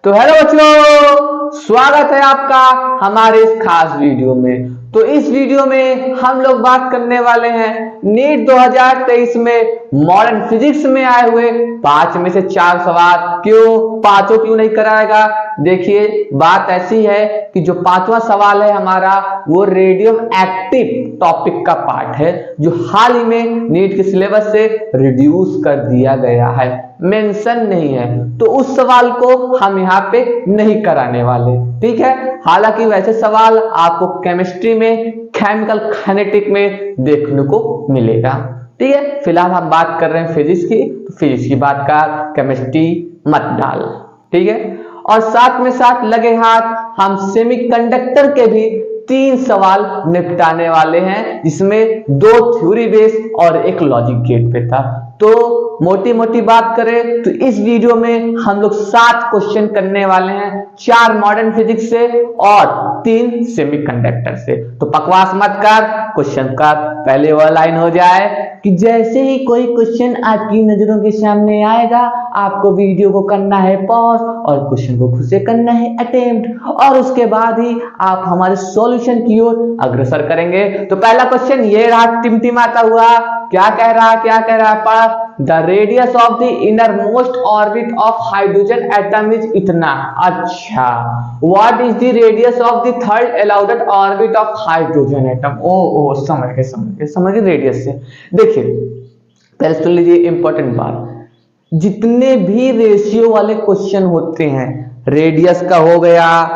तो हेलो बच्चों, स्वागत है आपका हमारे इस खास वीडियो में। तो इस वीडियो में हम लोग बात करने वाले हैं नीट 2023 में मॉडर्न फिजिक्स में आए हुए 5 में से 4 सवाल। पांचों क्यों नहीं कराएगा? देखिए, बात ऐसी है कि जो 5वां सवाल है हमारा, वो रेडियो एक्टिव टॉपिक का पार्ट है, जो हाल ही में नीट के सिलेबस से रिड्यूस कर दिया गया है, मेंशन नहीं है। तो उस सवाल को हम यहाँ पे नहीं कराने वाले, ठीक है। हालांकि वैसे सवाल आपको केमिस्ट्री में, केमिकल काइनेटिक में देखने को मिलेगा, ठीक है। फिलहाल हम बात कर रहे हैं फिजिक्स की, तो फिजिक्स की बात कर, केमिस्ट्री मत डाल, ठीक है। और साथ में साथ लगे हाथ हम सेमीकंडक्टर के भी 3 सवाल निपटाने वाले हैं, जिसमें 2 थ्योरी बेस और 1 लॉजिक गेट पे था। तो मोटी मोटी बात करें तो इस वीडियो में हम लोग 7 क्वेश्चन करने वाले हैं, 4 मॉडर्न फिजिक्स से और 3 सेमीकंडक्टर से। तो बकवास मत कर, क्वेश्चन का पहले वो लाइन हो जाए कि जैसे ही कोई क्वेश्चन आपकी नजरों के सामने आएगा, आपको वीडियो को करना है पॉज और क्वेश्चन को खुद से करना है अटेम्प्ट, और उसके बाद ही आप हमारे सॉल्यूशन की ओर अग्रसर करेंगे। तो पहला क्वेश्चन ये रहा, टिमटिमाता हुआ, क्या कह रहा है? The radius of the innermost orbit of hydrogen atom is इतना। अच्छा, what is the radius of the third allowed orbit of hydrogen atom? ओ समझ गए रेडियस से। देखिए, पहले सुन लीजिए इंपॉर्टेंट बात, जितने भी रेशियो वाले क्वेश्चन होते हैं, रेडियस का हो गया,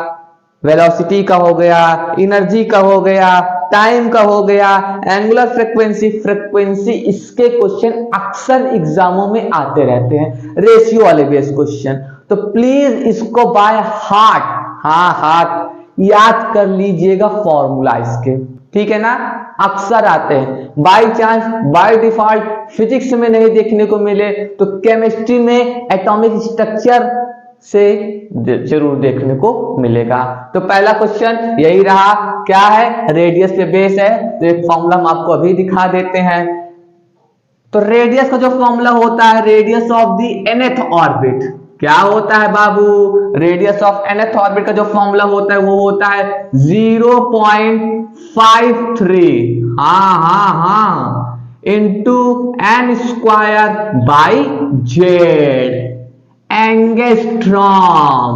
वेलोसिटी का हो गया, एनर्जी का हो गया, टाइम का हो गया, एंगुलर फ्रीक्वेंसी, इसके क्वेश्चन अक्सर एग्जामों में आते रहते हैं, रेशियो वाले बेस क्वेश्चन। तो प्लीज इसको बाय हार्ट याद कर लीजिएगा फॉर्मूला इसके, ठीक है ना। अक्सर आते हैं, by chance, by default physics में नहीं देखने को मिले तो केमिस्ट्री में एटॉमिक स्ट्रक्चर से जरूर देखने को मिलेगा। तो पहला क्वेश्चन यही रहा, क्या है? रेडियस पे बेस है। तो एक फॉर्मूला हम आपको अभी दिखा देते हैं। तो रेडियस का जो फॉर्मूला होता है, radius of the nth orbit, क्या होता है बाबू? रेडियस ऑफ nth ऑर्बिट का जो फॉर्मूला होता है वो होता है 0.53 into n square by Z, angstrom.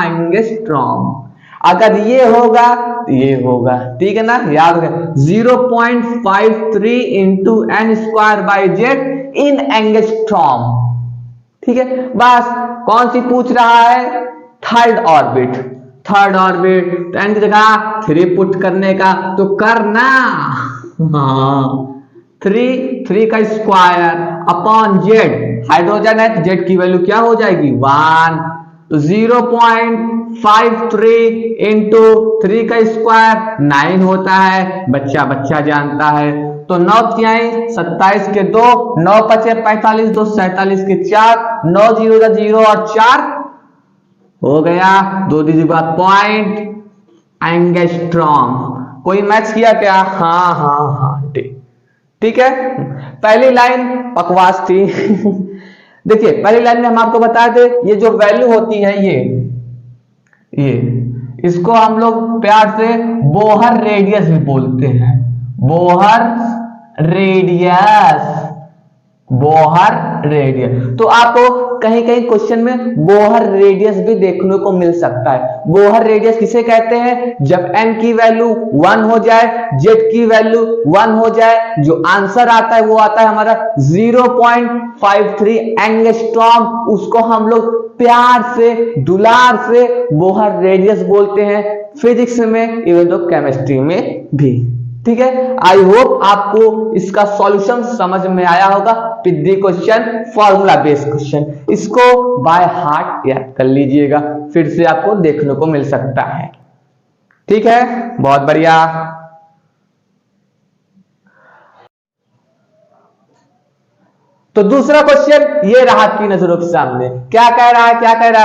Angstrom. अगर ये होगा तो ये होगा, ठीक है ना, याद रखें। 0.53 into n square by Z in angstrom, ठीक है। बस कौन सी पूछ रहा है? Third orbit. तो n की जगह 3 पुट करने का तो करना, 3 का स्क्वायर अपॉन जेड, हाइड्रोजन है, जेड की वैल्यू क्या हो जाएगी? 1। तो 0.53 इंटू 3 का स्क्वायर 9 होता है, बच्चा जानता है। तो 9 तिहाई 27 के 2, 9 पचे 45, 2 47 के 4, 9 0 0 और 4 हो गया, 2 डिजिट बाद पॉइंट, एंगस्ट्रॉम। कोई मैच किया क्या? हाँ, ठीक है। पहली लाइन बकवास थी। देखिए, पहली लाइन में हम आपको बताए थे, ये जो वैल्यू होती है ये इसको हम लोग प्यार से बोहर रेडियस भी बोलते हैं। Bohr radius. तो आपको कहीं क्वेश्चन में बोहर रेडियस भी देखने को मिल सकता है। बोहर रेडियस किसे कहते हैं? जब n की वैल्यू 1 हो जाए, z की वैल्यू 1 हो जाए, जो आंसर आता है वो आता है हमारा 0.53 एंगस्ट्रॉम। उसको हम लोग प्यार से, दुलार से बोहर रेडियस बोलते हैं, फिजिक्स में, इवन तो केमिस्ट्री में भी, ठीक है। आई होप आपको इसका सॉल्यूशन समझ में आया होगा। पिद्दी क्वेश्चन, फॉर्मूला बेस्ड क्वेश्चन, इसको बाय हार्ट याद कर लीजिएगा, फिर से आपको देखने को मिल सकता है, ठीक है। बहुत बढ़िया। तो दूसरा क्वेश्चन ये रहा आपकी नजरों के सामने, क्या कह रहा है?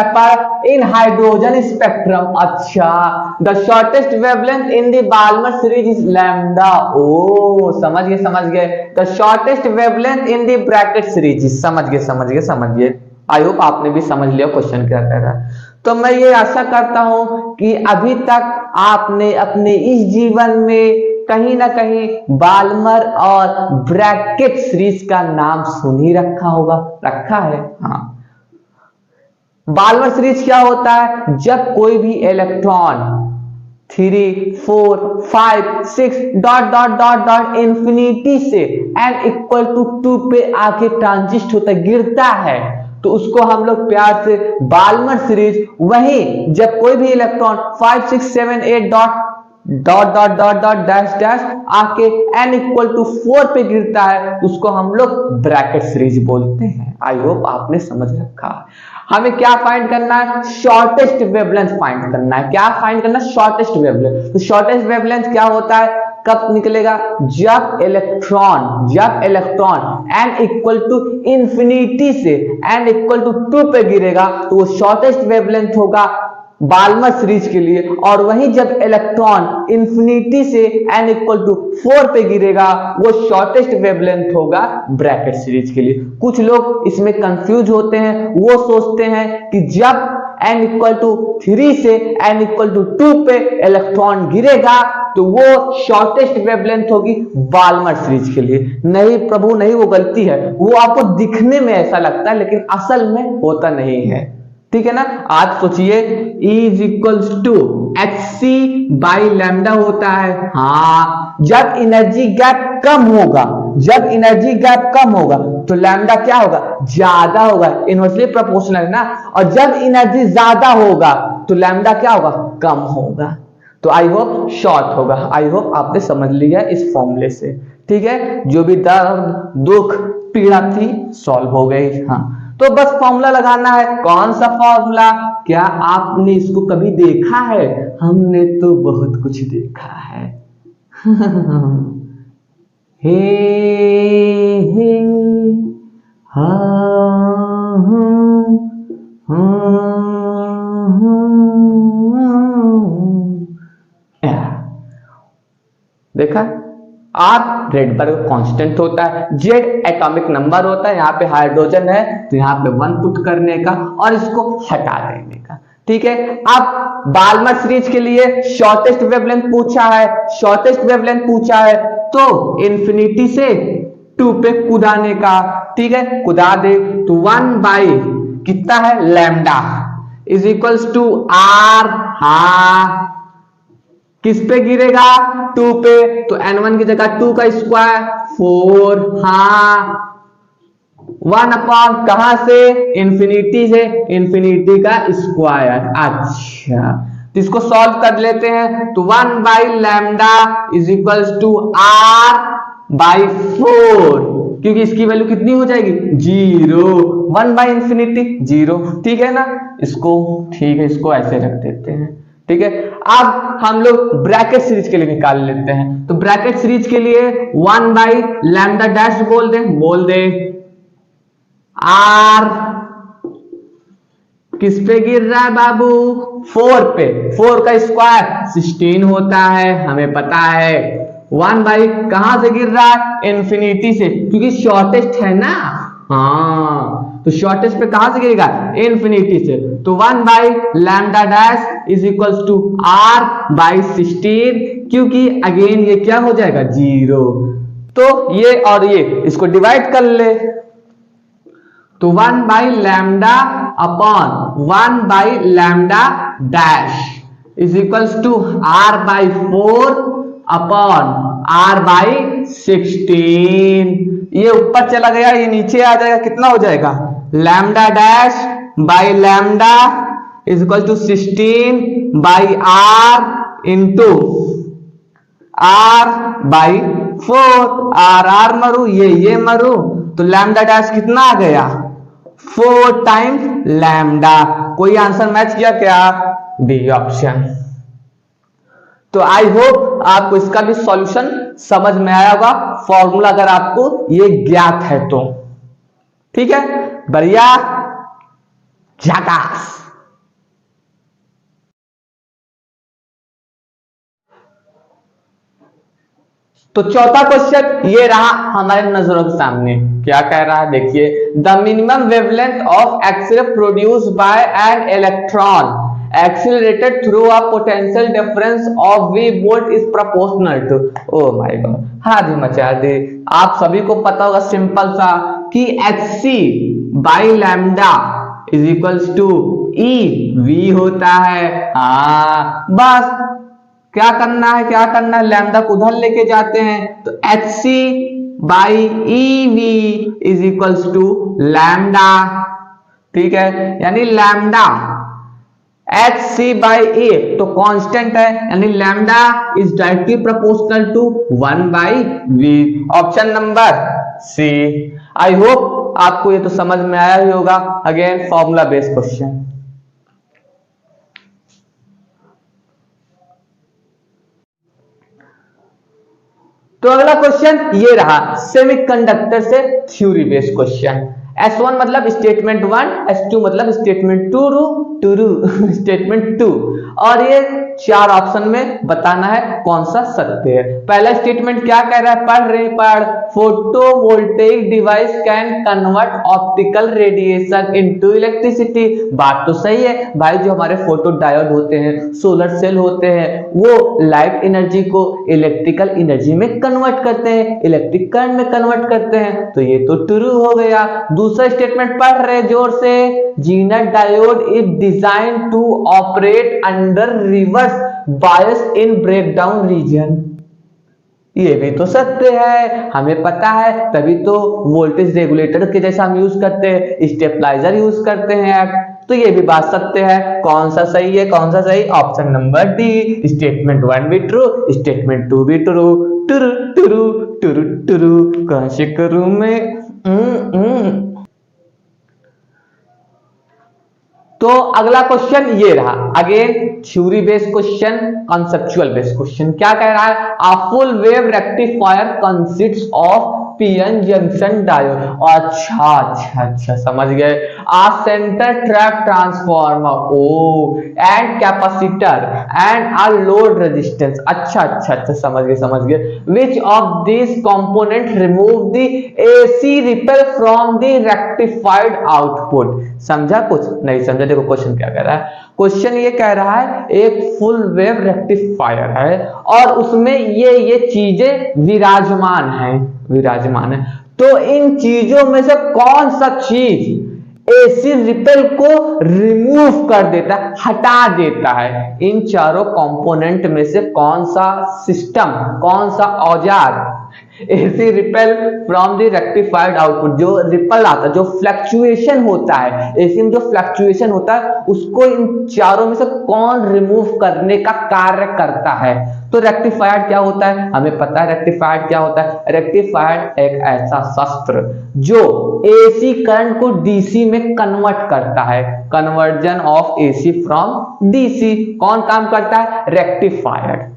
पर इन हाइड्रोजन स्पेक्ट्रम, अच्छा, the shortest wavelength in the Balmer series is lambda. ओ समझ गए। The shortest wavelength in the Brackett series, समझ गए। आई होप आपने भी समझ लिया क्वेश्चन क्या कह रहा है। तो मैं ये आशा करता हूं कि अभी तक आपने अपने इस जीवन में कहीं ना कहीं बाल्मर और ब्रैकेट सीरीज का नाम सुन ही रखा होगा। रखा है? हाँ। बाल्मर सीरीज क्या होता है? जब कोई भी electron 3, 4, 5, 6 dot dot dot dot infinity से n=2 पे आके ट्रांजिस्ट होता गिरता है, तो उसको हम लोग प्यार से बाल्मर सीरीज। वहीं जब कोई भी electron 5, 6, 7, 8 dot dot dot dot dot dash dash आके n=4 पे गिरता है, उसको हम लोग ब्रैकेट सीरीज बोलते हैं। आई होप आपने समझ रखा है। हमें क्या फाइंड करना है? शॉर्टेस्ट वेवलेंथ फाइंड करना है। क्या फाइंड करना? Shortest wavelength. तो शॉर्टेस्ट वेवलेंथ क्या होता है? कब निकलेगा? जब इलेक्ट्रॉन n=इंफिनिटी से n=2 पे गिरेगा, तो वो शॉर्टेस्ट वेवलेंथ होगा बाल्मर सीरीज के लिए। और वहीं जब इलेक्ट्रॉन इंफिनिटी से n=4 पे गिरेगा, वो शॉर्टेस्ट वेवलेंथ होगा ब्रैकेट सीरीज के लिए। कुछ लोग इसमें कंफ्यूज होते हैं, वो सोचते हैं कि जब n=3 से n=2 पे इलेक्ट्रॉन गिरेगा तो वो शॉर्टेस्ट वेवलेंथ होगी बाल्मर सीरीज के लिए। नहीं प्रभु नहीं, वो गलती है। वो आपको दिखने में ऐसा लगता है लेकिन असल में होता नहीं है। ठीक है ना? आज सोचिए E=hc/λ होता है। हाँ, जब एनर्जी गैप कम होगा, जब एनर्जी गैप कम होगा तो लैम्डा क्या होगा? ज्यादा होगा, इनवर्सली प्रोपोर्शनल ना। और जब एनर्जी ज्यादा होगा तो लैम्डा क्या होगा? कम होगा। तो आई होप शॉर्ट होगा। आई होप आपने समझ लिया इस फॉर्मूले से। ठीक है, जो भी दर्द दुख पीड़ा थी सॉल्व हो गई। हाँ, तो बस फॉर्मूला लगाना है। कौन सा फॉर्मूला? क्या आपने इसको कभी देखा है? हमने तो बहुत कुछ देखा है। हे हे हा देखा? आर रेडबर्ग कांस्टेंट होता है, जेड एटॉमिक नंबर होता है। यहाँ पे हाइड्रोजन है तो यहाँ पे 1 पुट करने का और इसको हटा देने का। ठीक है, अब बाल्मर सीरीज के लिए शॉर्टेस्ट वेवलेंथ पूछा है। शॉर्टेस्ट वेवलेंथ पूछा है तो इंफिनिटी से 2 पे कुदाने का। ठीक है, कुदा दे तो 1 बाई कितना है? Lambda = r। हाँ, किस पे गिरेगा? 2 पे, तो n1 की जगह 2 का स्क्वायर 4। हाँ, 1 अपॉन कहां से? इंफिनिटी से, इंफिनिटी का स्क्वायर। अच्छा, तो इसको सॉल्व कर लेते हैं। तो 1 बाई लैम्डा = r/4, क्योंकि इसकी वैल्यू कितनी हो जाएगी? 0। 1 बाई इंफिनिटी 0। ठीक है ना? इसको ठीक है, इसको ऐसे रख देते हैं। ठीक है, अब हम लोग ब्रैकेट सीरीज के लिए निकाल लेते हैं। तो ब्रैकेट सीरीज के लिए 1 बाई लैम्डा डैश बोल दे आर किस पे गिर रहा है बाबू? 4 पे। 4 का स्क्वायर 16 होता है, हमें पता है। 1 बाई कहां से गिर रहा है? इंफिनिटी से, क्योंकि शॉर्टेस्ट है ना। हाँ, तो शॉर्टेस्ट पे कहां से गिरेगा? इंफिनिटी से। तो 1 बाई लैम्डा डैश = r/16, क्योंकि अगेन ये क्या हो जाएगा? 0। तो ये और ये इसको डिवाइड कर ले, तो 1 by lambda upon 1 by lambda dash r/4 upon r/16। ये ऊपर चला गया, ये नीचे आ जाएगा। कितना हो जाएगा? Lambda dash by lambda = 16 by r into r/4। r मरू, ये मरू, तो लैम्डा डैश कितना आ गया? 4 टाइम्स लैम्डा। कोई आंसर मैच किया क्या? B option. तो आई होप आपको इसका भी सॉल्यूशन समझ में आया होगा, फॉर्मूला अगर आपको ये ज्ञात है तो। ठीक है, बढ़िया, झकास। तो चौथा क्वेश्चन ये रहा हमारे नजरों के सामने, क्या कह रहा है देखिए, the minimum wavelength of X ray produce by an electron accelerated through a potential difference of v volt is proportional to, oh my god, हाथ ही मचा दे। आप सभी को पता होगा सिंपल सा कि hc by lambda is equals to E V होता है। हाँ बस क्या करना है, लैम्डा को उधर लेके जाते हैं तो H C by E V is equals to lambda, ठीक है, यानी lambda H C by A तो कांस्टेंट है, यानी lambda is directly proportional to 1 by V, option number C. I hope आपको ये तो समझ में आया ही होगा। Again formula based question. तो अगला क्वेश्चन ये रहा सेमीकंडक्टर से थ्योरी बेस्ड क्वेश्चन। S1 मतलब स्टेटमेंट 1, S2 मतलब स्टेटमेंट 2 स्टेटमेंट 2, और ये चार ऑप्शन में बताना है कौन सा सत्य है। पहला स्टेटमेंट क्या कह रहा है, पढ़ photovoltaic device can convert optical radiation into electricity. बात तो सही है भाई, जो हमारे फोटो डायोड होते हैं, सोलर सेल होते हैं, वो लाइट एनर्जी को इलेक्ट्रिकल एनर्जी में कन्वर्ट करते हैं, इलेक्ट्रिक करंट में कन्वर्ट करते हैं, तो ये तो ट्रू हो गया। दूसरा स्टेटमेंट पढ़ रहे जोर से, zener diode is design to operate under reverse bias in breakdown region. ये भी तो सत्य है, हमें पता है, तभी तो वोल्टेज रेगुलेटर के जैसा हम यूज करते हैं, स्टेबलाइजर यूज करते हैं, तो ये भी बात सत्य है। कौन सा सही है, कौन सा सही, ऑप्शन नंबर डी, स्टेटमेंट 1 भी ट्रू, स्टेटमेंट 2 भी ट्रू। टुरु टुरु टुरु टुरु कैसे करूं मैं। तो अगला क्वेश्चन ये रहा, again theory based question, conceptual based question. क्या कह रहा है, a full wave rectifier consists of PN junction diode. अच्छा समझ गए। आ सेंटर ट्रैप ट्रांसफार्मर, ओ and capacitor and a load resistance. अच्छा समझ गए। Which of this component remove the AC ripple from the rectified output. समझा कुछ नहीं समझा, देखो क्वेश्चन क्या कह रहा है। क्वेश्चन ये कह रहा है एक फुल वेव रेक्टिफायर है और उसमें ये चीजें विराजमान है, तो इन चीजों में से कौन सा चीज एसी रिपेल को रिमूव कर देता है, हटा देता है। इन चारों कंपोनेंट में से कौन सा सिस्टम, कौन सा औजार AC ripple from the rectified output, जो रिपल आता है, जो फ्लक्चुएशन होता है एसी में, जो फ्लक्चुएशन होता है उसको इन चारों में से कौन रिमूव करने का कार्य करता है। तो रेक्टिफायर क्या होता है, हमें पता है रेक्टिफायर क्या होता है। रेक्टिफायर एक ऐसा शस्त्र जो एसी करंट को डीसी में कन्वर्ट करता है, conversion of AC from DC. कौन काम करता है, रेक्टिफायर,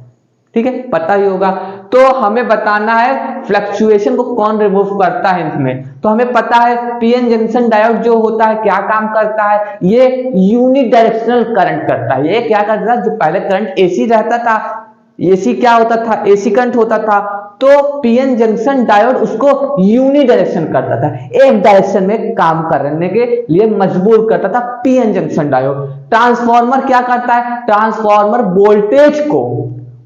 ठीक है, पता ही होगा। तो हमें बताना है फ्लक्चुएशन को कौन रिमूव करता है इसमें, तो हमें पता है पीएन जंक्शन डायोड जो होता है क्या काम करता है, ये यूनिडायरेक्शनल करंट करता है। ये क्या करता है, जो पहले करंट एसी रहता था, एसी क्या होता था, एसी करंट होता था, तो पीएन जंक्शन डायोड उसको यूनिडायरेक्शन करता था, एक डायरेक्शन में काम करने के लिए मजबूर करता था पीएन जंक्शन डायोड। ट्रांसफार्मर क्या करता है, ट्रांसफार्मर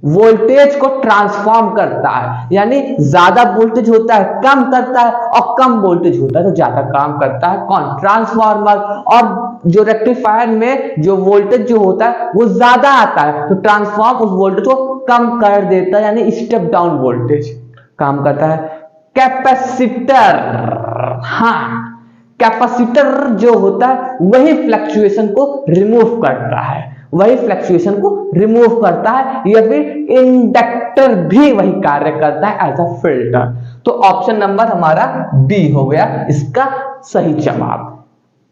वोल्टेज को ट्रांसफॉर्म करता है, यानी ज्यादा वोल्टेज होता है कम करता है, और कम वोल्टेज होता है तो ज्यादा काम करता है कौन, ट्रांसफार्मर। और जो रेक्टिफायर में जो वोल्टेज जो होता है वो ज्यादा आता है तो ट्रांसफॉर्म उस वोल्टेज को कम कर देता है, यानी स्टेप डाउन वोल्टेज काम करता है। कैपेसिटर, हाँ कैपेसिटर जो होता है वही फ्लक्चुएशन को रिमूव करता है, या फिर इंडक्टर भी वही कार्य करता है एज अ फिल्टर। तो ऑप्शन नंबर हमारा बी हो गया इसका सही जवाब।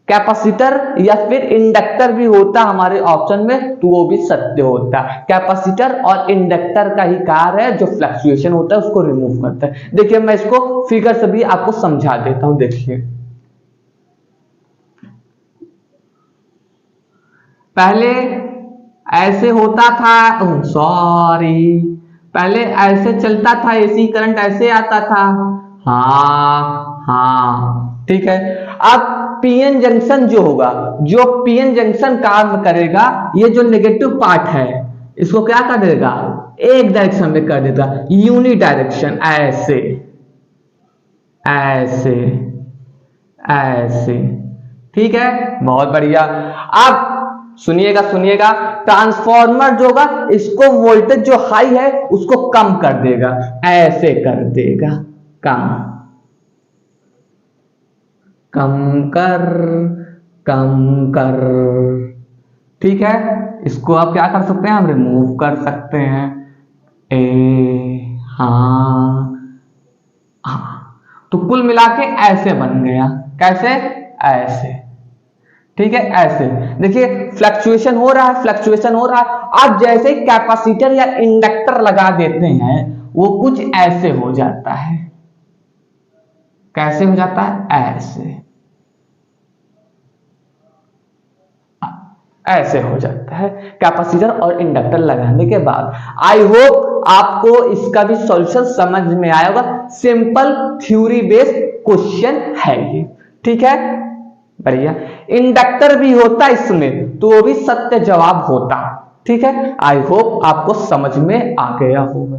कैपेसिटर या फिर इंडक्टर भी होता हमारे ऑप्शन में तो वो भी सत्य होता है। कैपेसिटर और इंडक्टर का ही कार्य है जो फ्लक्चुएशन होता है उसको रिमूव करता है। देखिए मैं इसको फिगर से भी आपको समझा देता हूं, देखिए पहले ऐसे होता था, पहले ऐसे चलता था, एसी करंट ऐसे आता था। हाँ हाँ ठीक है। अब पीएन जंक्शन जो होगा, जो पीएन जंक्शन काम करेगा, ये जो नेगेटिव पार्ट है इसको क्या कर देगा, एक डायरेक्शन में कर देगा, यूनि डायरेक्शन, ऐसे ऐसे ऐसे। ठीक है, बहुत बढ़िया। अब सुनिएगा सुनिएगा, ट्रांसफॉर्मर जो होगा इसको वोल्टेज जो हाई है उसको कम कर देगा, ऐसे कर देगा, कम कम कर। ठीक है, इसको आप क्या कर सकते हैं, हम रिमूव कर सकते हैं। हाँ हाँ, तो कुल मिला के ऐसे बन गया, कैसे, ऐसे। ठीक है, ऐसे देखिए फ्लक्चुएशन हो रहा है, फ्लक्चुएशन हो रहा है। आप जैसे कैपेसिटर या इंडक्टर लगा देते हैं वो कुछ ऐसे हो जाता है, कैसे हो जाता है, ऐसे हो जाता है कैपेसिटर और इंडक्टर लगाने के बाद। आई होप आपको इसका भी सॉल्यूशन समझ में आया होगा। सिंपल थ्योरी बेस्ड क्वेश्चन है ये। ठीक है, बढ़िया। इंडक्टर भी होता इसमें तो वो भी सत्य जवाब होता। ठीक है, आई होप आपको समझ में आ गया होगा।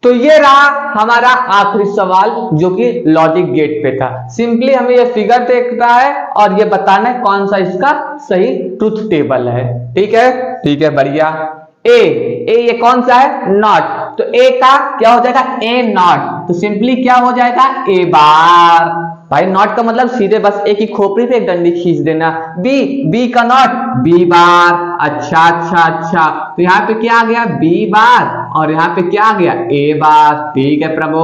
तो ये रहा हमारा आखिरी सवाल जो कि लॉजिक गेट पे था। सिंपली हमें ये फिगर देखना है और ये बताना है कौन सा इसका सही ट्रुथ टेबल है। ठीक है, ठीक है, बढ़िया। ए ये कौन सा है, नॉट, तो ए का क्या हो जाएगा, ए नॉट, तो सिंपली क्या हो जाएगा, ए बार। भाई नॉट का मतलब सीधे बस एक ही खोपड़ी पे एक डंडी खींच देना। बी का नॉट, बी बार। अच्छा अच्छा अच्छा, तो यहाँ पे क्या आ गया, बी बार, और यहाँ पे क्या आ गया, ए बार। ठीक है प्रभु।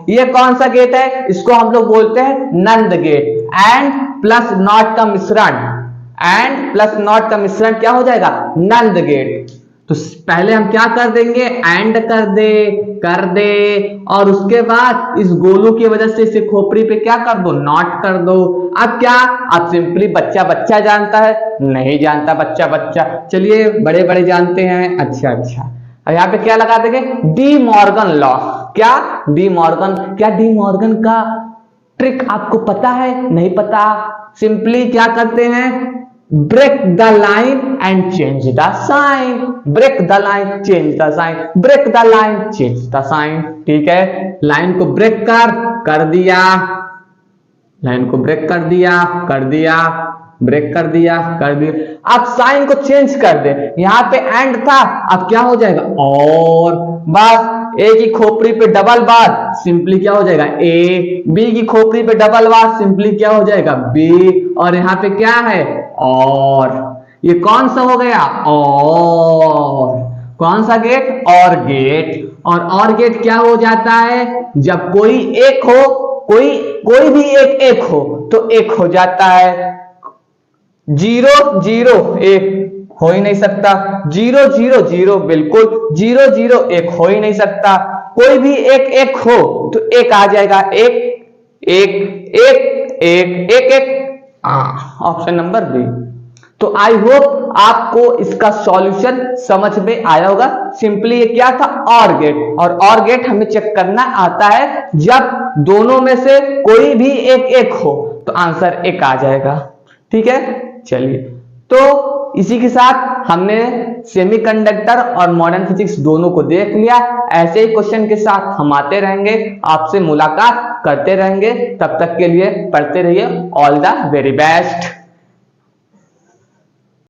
ये कौन सा गेट है, इसको हम लोग बोलते हैं नंद गेट। एंड प्लस नॉट का मिश्रण, एंड प्लस नॉट का मिश्रण क्या हो जाएगा, नंद गेट। तो पहले हम क्या कर देंगे, एंड कर दे, और उसके बाद इस गोलू की वजह से इसे खोपड़ी पे क्या कर दो, नॉट कर दो। अब क्या, अब सिंपली बच्चा जानता है, नहीं जानता बच्चा, चलिए बड़े बड़े जानते हैं। अच्छा अच्छा, अब यहाँ पे क्या लगा देंगे, डी मॉर्गन लॉ। क्या, डी मॉर्गन, क्या डी मॉर्गन का ट्रिक आपको पता है, नहीं पता, सिंपली क्या करते हैं, break the line and change the sign, break the line, change the sign, break the line, change the sign। ठीक है, लाइन को ब्रेक कर दिया, लाइन को ब्रेक कर दिया, ब्रेक कर दिया। अब साइन को चेंज कर दे, यहाँ पे एंड था, अब क्या हो जाएगा, और बस ए की खोपड़ी पे डबल बार, सिंपली क्या हो जाएगा, ए। बी की खोपड़ी पे डबल बार, सिंपली क्या हो जाएगा, बी। और यहाँ पे क्या है, और। ये कौन सा हो गया, और। कौन सा गेट, और गेट। और गेट क्या हो जाता है, जब कोई एक हो, कोई भी एक हो तो एक हो जाता है। 0 0 1 हो ही नहीं सकता, 0 0 0 बिल्कुल 0 0 1 हो ही नहीं सकता। कोई भी एक हो तो एक आ जाएगा, एक ऑप्शन नंबर बी। तो आई होप आपको इसका सॉल्यूशन समझ में आया होगा। सिंपली ये क्या था, और गेट, और गेट हमें चेक करना आता है जब दोनों में से कोई भी एक हो तो आंसर एक आ जाएगा। ठीक है, चलिए, तो इसी के साथ हमने सेमीकंडक्टर और मॉडर्न फिजिक्स दोनों को देख लिया। ऐसे ही क्वेश्चन के साथ हम आते रहेंगे, आपसे मुलाकात करते रहेंगे। तब तक के लिए पढ़ते रहिए। All the very best.